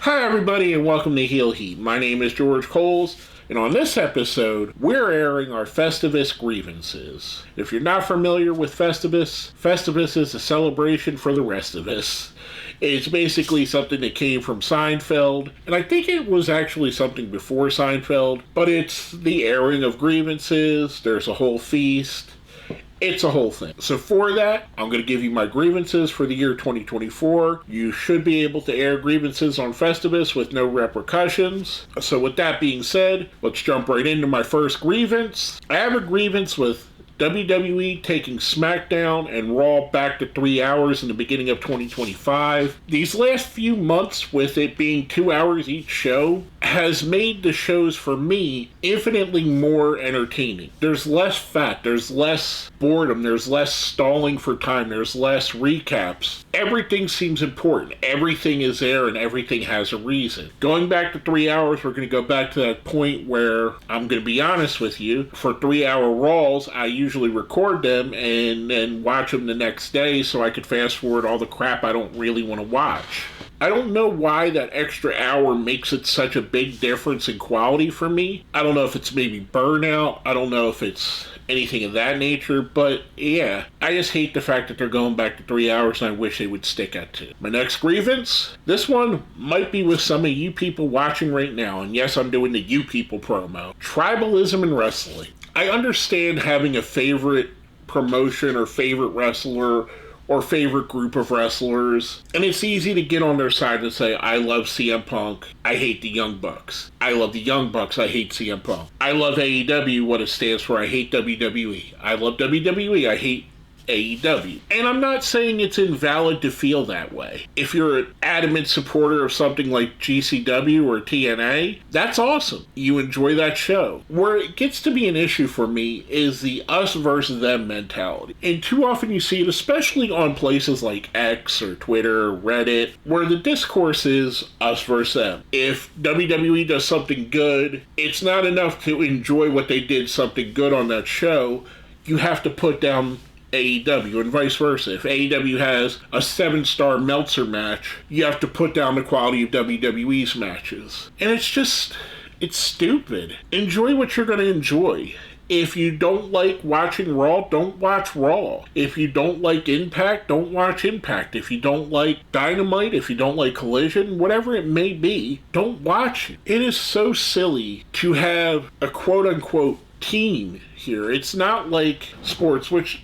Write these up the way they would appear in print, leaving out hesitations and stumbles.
Hi everybody and welcome to Heel Heat. My name is George Coles, and on this episode, we're airing our Festivus Grievances. If you're not familiar with Festivus, Festivus is a celebration for the rest of us. It's basically something that came from Seinfeld, and I think it was actually something before Seinfeld, but it's the airing of grievances, there's a whole feast. It's a whole thing. So for that, I'm going to give you my grievances for the year 2024. You should be able to air grievances on Festivus with no repercussions. So with that being said, let's jump right into my first grievance. I have a grievance with WWE taking SmackDown and Raw back to 3 hours in the beginning of 2025. These last few months, with it being 2 hours each show, has made the shows for me infinitely more entertaining. There's less fat, there's less boredom, there's less stalling for time, there's less recaps. Everything seems important. Everything is there and everything has a reason. Going back to 3 hours, we're going to go back to that point where I'm going to be honest with you. For 3 hour Raws, I usually record them and then watch them the next day so I could fast forward all the crap I don't really want to watch. I don't know why that extra hour makes it such a big difference in quality for me. I don't know if it's maybe burnout. I don't know if it's anything of that nature. But yeah, I just hate the fact that they're going back to 3 hours and I wish they would stick at 2. My next grievance, this one might be with some of you people watching right now. And yes, I'm doing the you people promo. Tribalism in wrestling. I understand having a favorite promotion or favorite wrestler or favorite group of wrestlers, and it's easy to get on their side and say, I love CM Punk, I hate the Young Bucks. I love the Young Bucks, I hate CM Punk. I love AEW, what it stands for, I hate WWE. I love WWE, I hate AEW. And I'm not saying it's invalid to feel that way. If you're an adamant supporter of something like GCW or TNA, that's awesome. You enjoy that show. Where it gets to be an issue for me is the us versus them mentality. And too often you see it, especially on places like X or Twitter or Reddit, where the discourse is us versus them. If WWE does something good, it's not enough to enjoy what they did something good on that show. You have to put down AEW and vice versa. If AEW has a 7-star Meltzer match, you have to put down the quality of WWE's matches. And it's stupid. Enjoy what you're going to enjoy. If you don't like watching Raw, don't watch Raw. If you don't like Impact, don't watch Impact. If you don't like Dynamite, if you don't like Collision, whatever it may be, don't watch it. It is so silly to have a quote-unquote team here. It's not like sports, which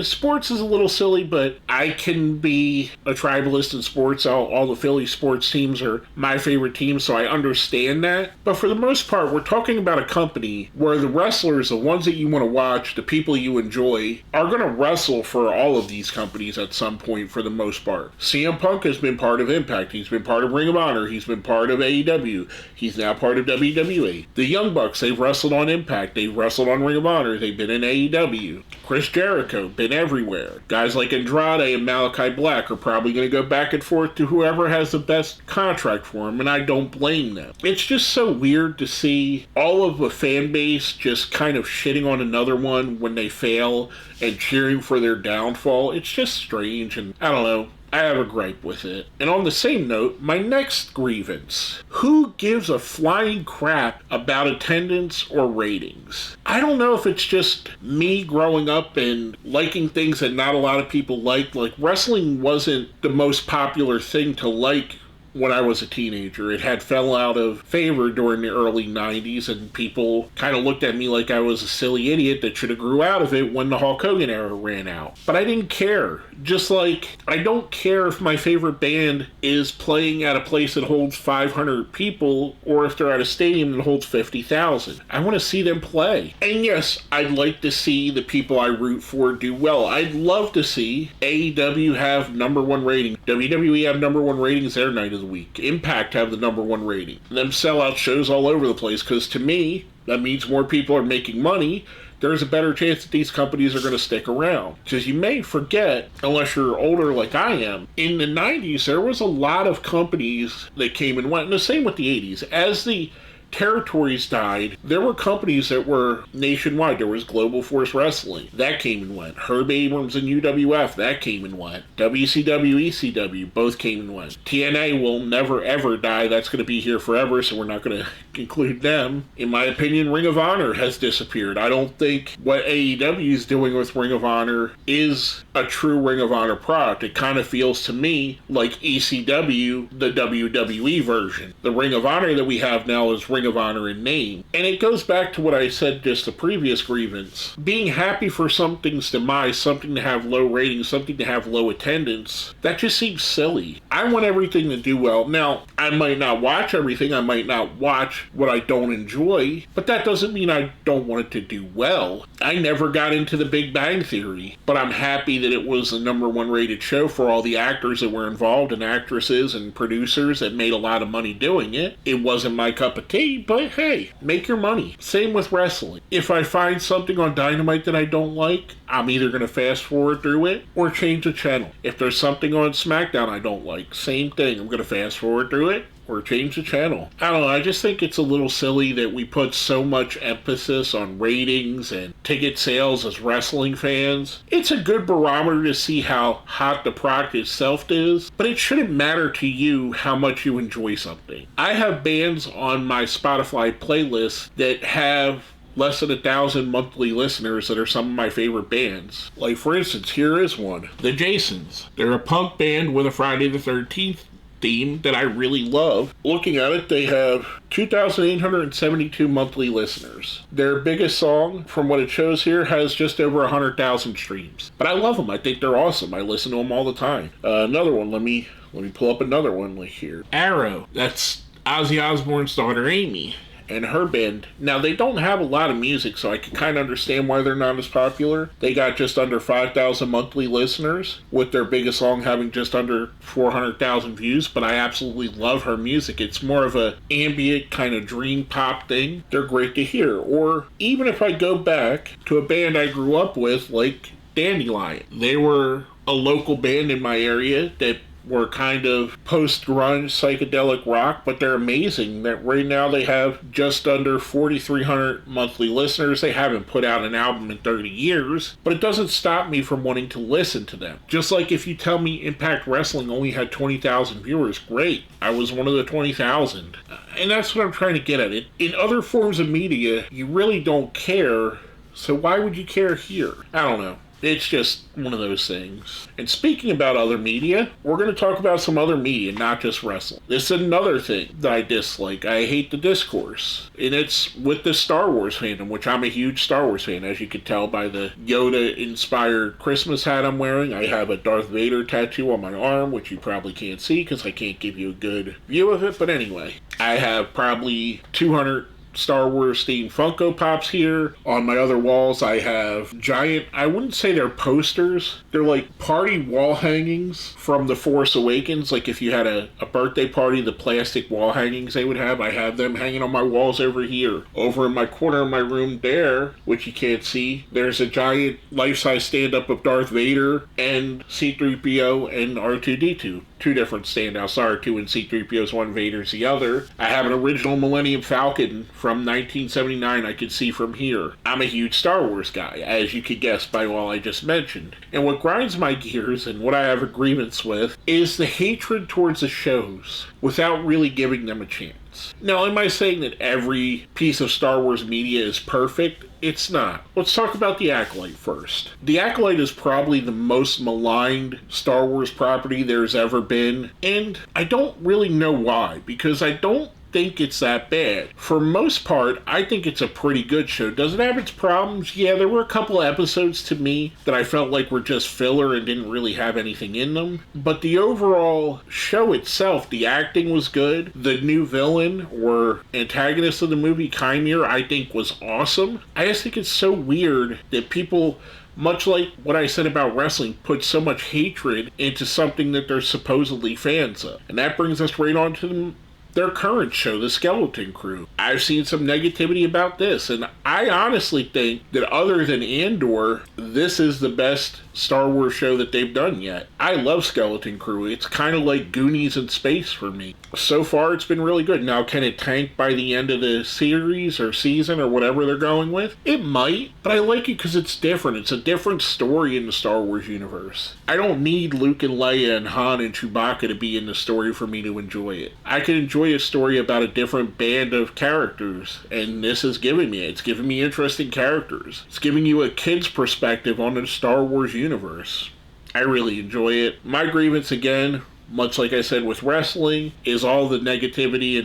sports is a little silly, but I can be a tribalist in sports. All the Philly sports teams are my favorite teams, so I understand that. But for the most part, we're talking about a company where the wrestlers, the ones that you want to watch, the people you enjoy, are going to wrestle for all of these companies at some point for the most part. CM Punk has been part of Impact. He's been part of Ring of Honor. He's been part of AEW. He's now part of WWE. The Young Bucks, they've wrestled on Impact. They've wrestled on Ring of Honor. They've been in AEW. Chris Jericho, been everywhere. Guys like Andrade and Malachi Black are probably going to go back and forth to whoever has the best contract for him, and I don't blame them. It's just so weird to see all of a fan base just kind of shitting on another one when they fail and cheering for their downfall. It's just strange, and I don't know. I have a gripe with it. And on the same note, my next grievance. Who gives a flying crap about attendance or ratings? I don't know if it's just me growing up and liking things that not a lot of people liked. Like, wrestling wasn't the most popular thing to like when I was a teenager. It had fell out of favor during the early 90s, and people kind of looked at me like I was a silly idiot that should have grew out of it when the Hulk Hogan era ran out. But I didn't care. Just like, I don't care if my favorite band is playing at a place that holds 500 people or if they're at a stadium that holds 50,000. I want to see them play. And yes, I'd like to see the people I root for do well. I'd love to see AEW have #1 rating. WWE have #1 ratings their night of the week. Impact have the #1 rating. And them sell out shows all over the place, because to me, that means more people are making money. There's a better chance that these companies are going to stick around. Because you may forget, unless you're older like I am, in the 90s there was a lot of companies that came and went, and the same with the 80s. As the territories died, there were companies that were nationwide. There was Global Force Wrestling. That came and went. Herb Abrams and UWF. That came and went. WCW, ECW. Both came and went. TNA will never ever die. That's going to be here forever, so we're not going to include them. In my opinion, Ring of Honor has disappeared. I don't think what AEW is doing with Ring of Honor is a true Ring of Honor product. It kind of feels to me like ECW, the WWE version. The Ring of Honor that we have now is Ring of Honor in name. And it goes back to what I said just the previous grievance. Being happy for something's demise, something to have low ratings, something to have low attendance, that just seems silly. I want everything to do well. Now, I might not watch everything. I might not watch what I don't enjoy, but that doesn't mean I don't want it to do well. I never got into the Big Bang Theory, but I'm happy that it was the #1 rated show for all the actors that were involved and actresses and producers that made a lot of money doing it. It wasn't my cup of tea, but hey, make your money. Same with wrestling. If I find something on Dynamite that I don't like, I'm either going to fast forward through it or change the channel. If there's something on SmackDown I don't like, same thing. I'm going to fast forward through it or change the channel. I don't know, I just think it's a little silly that we put so much emphasis on ratings and ticket sales as wrestling fans. It's a good barometer to see how hot the product itself is, but it shouldn't matter to you how much you enjoy something. I have bands on my Spotify playlist that have less than 1,000 monthly listeners that are some of my favorite bands. Like, for instance, here is one. The Jasons. They're a punk band with a Friday the 13th theme that I really love. Looking at it, they have 2,872 monthly listeners. Their biggest song, from what it shows here, has just over 100,000 streams. But I love them. I think they're awesome. I listen to them all the time. Another one. Let me pull up another one like here. Arrow. That's Ozzy Osbourne's daughter, Amy, and her band. Now, they don't have a lot of music, so I can kind of understand why they're not as popular. They got just under 5,000 monthly listeners, with their biggest song having just under 400,000 views, but I absolutely love her music. It's more of a ambient kind of dream pop thing. They're great to hear. Or even if I go back to a band I grew up with, like Dandelion. They were a local band in my area that were kind of post-grunge psychedelic rock, but they're amazing. That right now they have just under 4,300 monthly listeners. They haven't put out an album in 30 years, but it doesn't stop me from wanting to listen to them. Just like if you tell me Impact Wrestling only had 20,000 viewers, great. I was one of the 20,000. And that's what I'm trying to get at. In other forms of media, you really don't care, so why would you care here? I don't know. It's just one of those things. And speaking about other media, we're going to talk about some other media, not just wrestling. This is another thing that I dislike. I hate the discourse. And it's with the Star Wars fandom, which I'm a huge Star Wars fan, as you can tell by the Yoda-inspired Christmas hat I'm wearing. I have a Darth Vader tattoo on my arm, which you probably can't see because I can't give you a good view of it. But anyway, I have probably 200 Star Wars themed Funko Pops here. On my other walls I have giant, I wouldn't say they're posters, they're like party wall hangings from The Force Awakens. Like if you had a birthday party, the plastic wall hangings they would have, I have them hanging on my walls over here. Over in my corner of my room there, which you can't see, there's a giant life-size stand-up of Darth Vader and C-3PO and R2-D2. Two different standouts. R2 and C-3PO's one, Vader's the other. I have an original Millennium Falcon from 1979 I could see from here. I'm a huge Star Wars guy, as you could guess by all I just mentioned. And what grinds my gears, and what I have a grievance with, is the hatred towards the shows without really giving them a chance. Now, am I saying that every piece of Star Wars media is perfect? It's not. Let's talk about The Acolyte first. The Acolyte is probably the most maligned Star Wars property there's ever been, and I don't really know why, because I don't think it's that bad. For most part, I think it's a pretty good show. Does it have its problems? Yeah, there were a couple episodes to me that I felt like were just filler and didn't really have anything in them. But the overall show itself, the acting was good. The new villain or antagonist of the movie, Chimera, I think was awesome. I just think it's so weird that people, much like what I said about wrestling, put so much hatred into something that they're supposedly fans of. And that brings us right on to their current show, The Skeleton Crew. I've seen some negativity about this, and I honestly think that other than Andor, this is the best Star Wars show that they've done yet. I love Skeleton Crew. It's kind of like Goonies in space for me. so far it's been really good. Now, can it tank by the end of the series or season or whatever they're going with? It might, but I like it because it's different. It's a different story in the Star Wars universe. I don't need Luke and Leia and Han and Chewbacca to be in the story for me to enjoy it. I can enjoy a story about a different band of characters, and this is giving me it. It's giving me interesting characters. It's giving you a kid's perspective on the Star Wars universe. I really enjoy it. My grievance, again, much like I said with wrestling, is all the negativity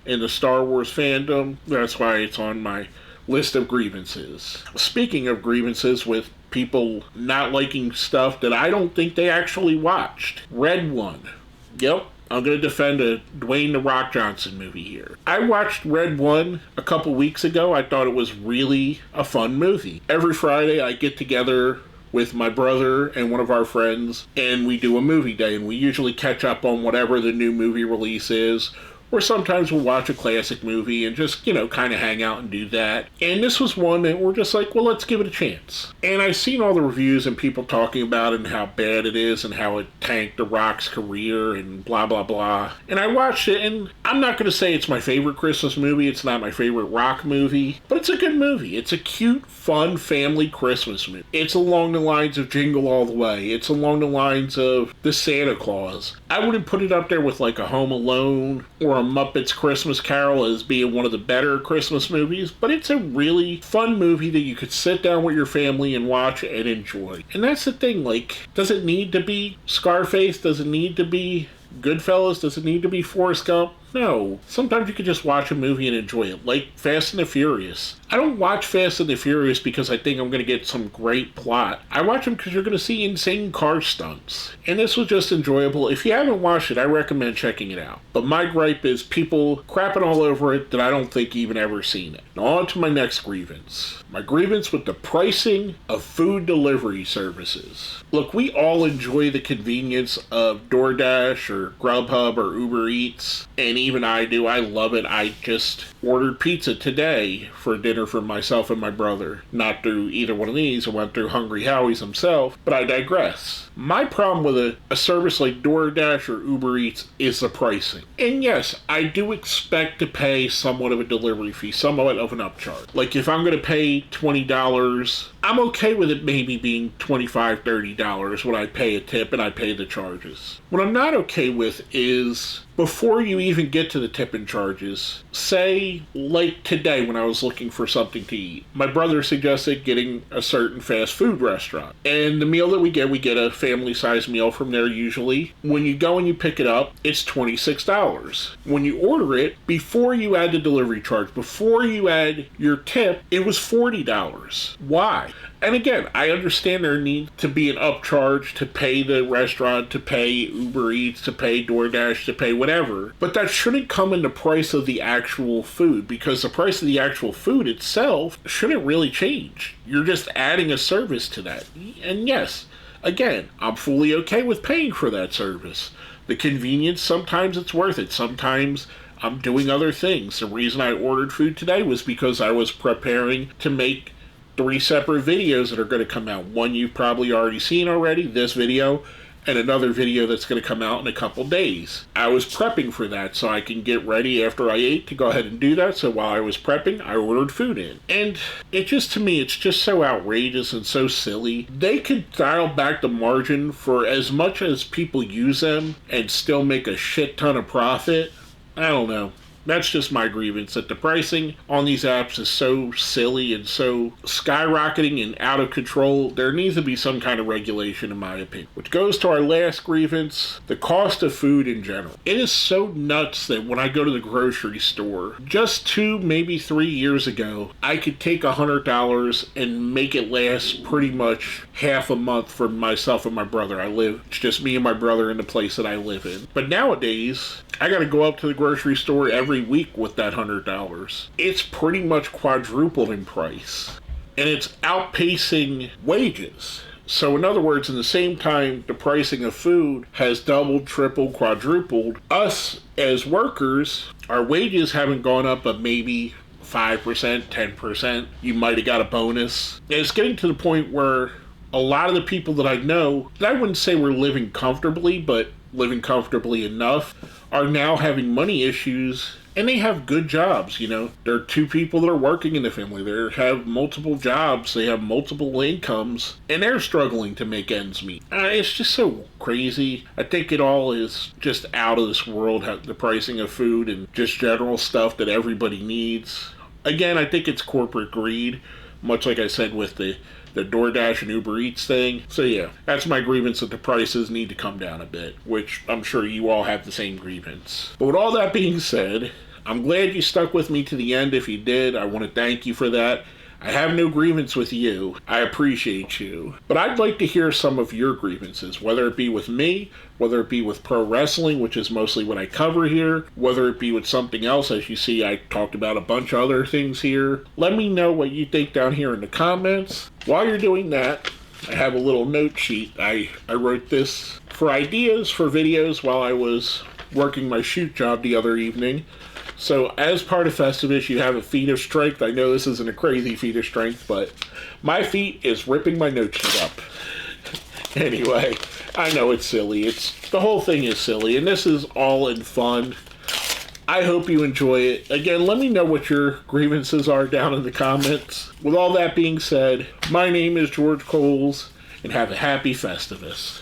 in the Star Wars fandom. That's why it's on my list of grievances. Speaking of grievances with people not liking stuff that I don't think they actually watched. Red One. Yep. I'm going to defend a Dwayne "The Rock" Johnson movie here. I watched Red One a couple weeks ago. I thought it was really a fun movie. Every Friday I get together with my brother and one of our friends, and we do a movie day, and we usually catch up on whatever the new movie release is, or sometimes we'll watch a classic movie and just, kind of hang out and do that. And this was one that we're just like, well, let's give it a chance. And I've seen all the reviews and people talking about it and how bad it is and how it tanked The Rock's career and blah, blah, blah. And I watched it, and I'm not going to say it's my favorite Christmas movie. It's not my favorite Rock movie, but it's a good movie. It's a cute, fun family Christmas movie. It's along the lines of Jingle All the Way. It's along the lines of The Santa Claus. I wouldn't put it up there with like a Home Alone or a Muppets Christmas Carol as being one of the better Christmas movies, but it's a really fun movie that you could sit down with your family and watch and enjoy. And that's the thing, does it need to be Scarface? Does it need to be Goodfellas? Does it need to be Forrest Gump? No. Sometimes you could just watch a movie and enjoy it, like Fast and the Furious. I don't watch Fast and the Furious because I think I'm going to get some great plot. I watch them because you're going to see insane car stunts. And this was just enjoyable. If you haven't watched it, I recommend checking it out. But my gripe is people crapping all over it that I don't think even ever seen it. Now on to my next grievance. My grievance with the pricing of food delivery services. Look, we all enjoy the convenience of DoorDash or Grubhub or Uber Eats, and even I do. I love it. I just ordered pizza today for dinner for myself and my brother. Not through either one of these. I went through Hungry Howie's himself, but I digress. My problem with a service like DoorDash or Uber Eats is the pricing. And yes, I do expect to pay somewhat of a delivery fee, somewhat of an upcharge. Like if I'm going to pay $20, I'm okay with it maybe being $25, $30 when I pay a tip and I pay the charges. What I'm not okay with is before you even get to the tip and charges, say like today when I was looking for something to eat, my brother suggested getting a certain fast food restaurant. And the meal that we get a family-sized meal from there usually. When you go and you pick it up, it's $26. When you order it, before you add the delivery charge, before you add your tip, it was $40. Why? And again, I understand there needs to be an upcharge to pay the restaurant, to pay Uber Eats, to pay DoorDash, to pay whatever. But that shouldn't come in the price of the actual food, because the price of the actual food itself shouldn't really change. You're just adding a service to that. And yes, again, I'm fully okay with paying for that service. The convenience, sometimes it's worth it. Sometimes I'm doing other things. The reason I ordered food today was because I was preparing to make 3 separate videos that are going to come out. One you've probably already seen already, this video, and another video that's going to come out in a couple days. I was prepping for that so I can get ready after I ate to go ahead and do that. So while I was prepping, I ordered food in. And it just, to me, it's just so outrageous and so silly. They could dial back the margin for as much as people use them and still make a shit ton of profit. I don't know. That's just my grievance, that the pricing on these apps is so silly and so skyrocketing and out of control. There needs to be some kind of regulation, in my opinion. Which goes to our last grievance, the cost of food in general. It is so nuts that when I go to the grocery store, just 2, maybe 3 years ago, I could take $100 and make it last pretty much half a month for myself and my brother. It's just me and my brother in the place that I live in. But nowadays, I gotta go up to the grocery store every week with that $100. It's pretty much quadrupled in price. And it's outpacing wages. So in other words, in the same time the pricing of food has doubled, tripled, quadrupled, us as workers, our wages haven't gone up but maybe 5%, 10%. You might have got a bonus. And it's getting to the point where a lot of the people that I know, I wouldn't say we're living comfortably, but living comfortably enough, are now having money issues, and they have good jobs. There are two people that are working in the family. They have multiple jobs, they have multiple incomes, and they're struggling to make ends meet. It's just so crazy. I think it all is just out of this world, the pricing of food and just general stuff that everybody needs. Again, I think it's corporate greed, much like I said with the DoorDash and Uber Eats thing. So yeah, that's my grievance, that the prices need to come down a bit, which I'm sure you all have the same grievance. But with all that being said, I'm glad you stuck with me to the end. If you did, I want to thank you for that. I have no grievance with you. I appreciate you. But I'd like to hear some of your grievances, whether it be with me, whether it be with pro wrestling, which is mostly what I cover here, whether it be with something else. As you see, I talked about a bunch of other things here. Let me know what you think down here in the comments. While you're doing that, I have a little note sheet. I wrote this for ideas for videos while I was working my shoot job the other evening. So as part of Festivus, you have a feat of strength. I know this isn't a crazy feat of strength, but my feat is ripping my note sheet up. Anyway, I know it's silly. The whole thing is silly, and this is all in fun. I hope you enjoy it. Again, let me know what your grievances are down in the comments. With all that being said, my name is George Coles, and have a happy Festivus.